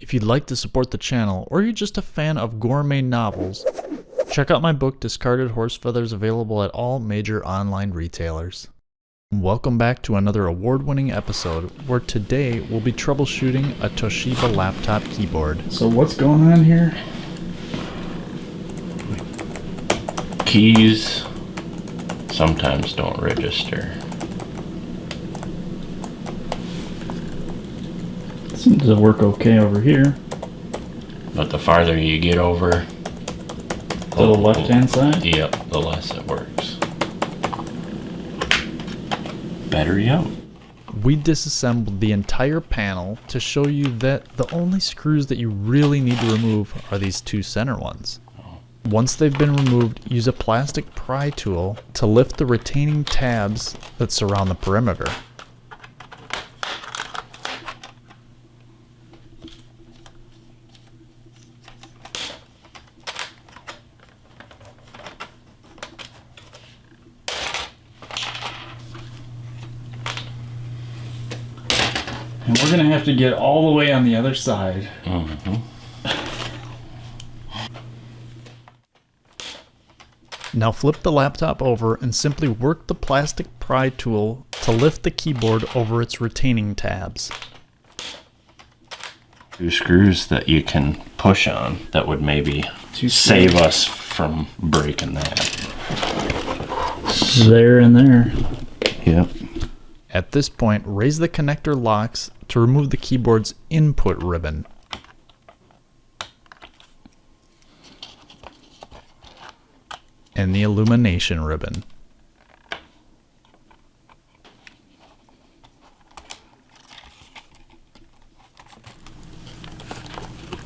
If you'd like to support the channel, or you're just a fan of gourmet novels, check out my book Discarded Horse Feathers, available at all major online retailers. Welcome back to another award-winning episode, where today we'll be troubleshooting a Toshiba laptop keyboard. So what's going on here? Keys sometimes don't register. Seems to work okay over here. But the farther you get over To the left-hand side? Yep, the less it works. Battery out. We disassembled the entire panel to show you that the only screws that you really need to remove are these two center ones. Once they've been removed, use a plastic pry tool to lift the retaining tabs that surround the perimeter. And we're gonna have to get all the way on the other side. Now flip the laptop over and simply work the plastic pry tool to lift the keyboard over its retaining tabs. Two screws that you can push on that would maybe save us from breaking that. There and there. Yep. At this point, raise the connector locks to remove the keyboard's input ribbon. And the illumination ribbon.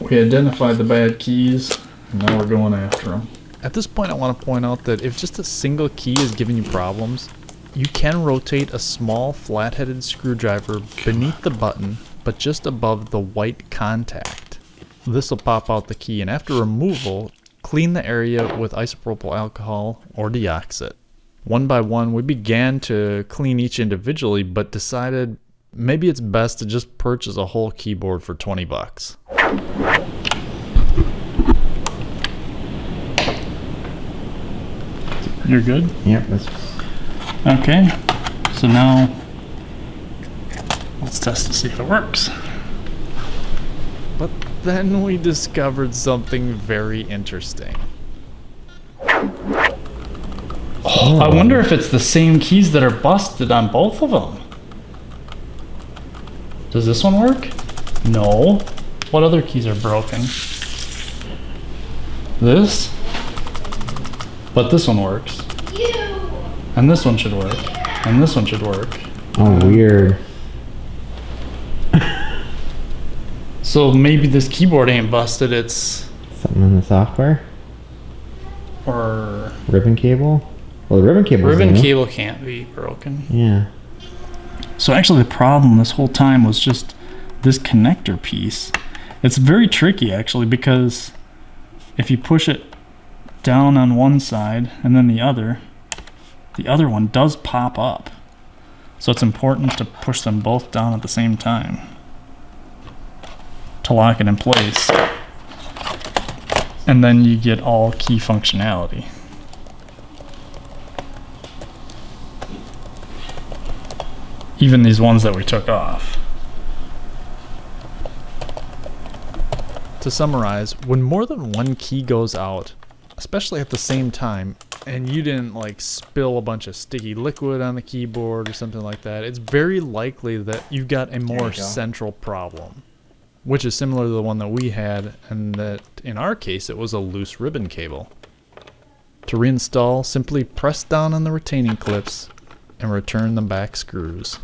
We identified the bad keys, and now we're going after them. At this point, I want to point out that if just a single key is giving you problems, you can rotate a small flat-headed screwdriver beneath the button, but just above the white contact. This will pop out the key, and after removal, clean the area with isopropyl alcohol or deoxit. One by one, we began to clean each individually, but decided maybe it's best to just purchase a whole keyboard for 20 bucks. You're good? Yep, that's Okay. So now, let's test to see if it works. But then we discovered something very interesting. Oh, I wonder if it's the same keys that are busted on both of them. Does this one work? No. What other keys are broken? This? But this one works. And this one should work. And this one should work. oh weird. So maybe this keyboard ain't busted, it's... Something in the software. Or... Ribbon cable. Well, the ribbon cable. Ribbon cable can't be broken. Yeah. So actually the problem this whole time was just this connector piece. It's very tricky actually, because if you push it down on one side and then the other one does pop up. So it's important to push them both down at the same time to lock it in place. And then you get all key functionality. Even these ones that we took off. To summarize, when more than one key goes out, especially at the same time, and you didn't like spill a bunch of sticky liquid on the keyboard or something like that, it's very likely that you've got a more central problem, which is similar to the one that we had, and that in our case it was a loose ribbon cable. To reinstall, simply press down on the retaining clips and return the back screws.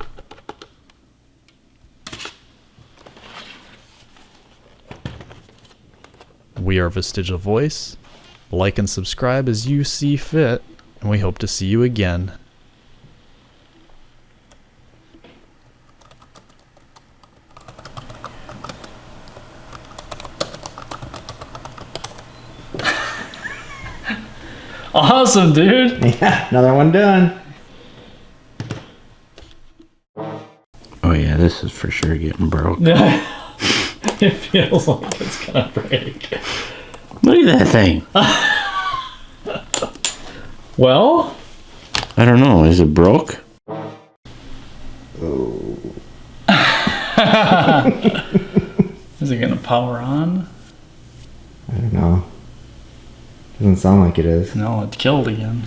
We are Vestigial Voice. Like and subscribe as you see fit, and we hope to see you again. Awesome, dude. Yeah, another one done. Oh yeah, this is for sure getting broke. Yeah, It feels like it's gonna break. Look at that thing. Well, I don't know. Is it broke? is it gonna power on? I don't know. Doesn't sound like it is. No, it killed again.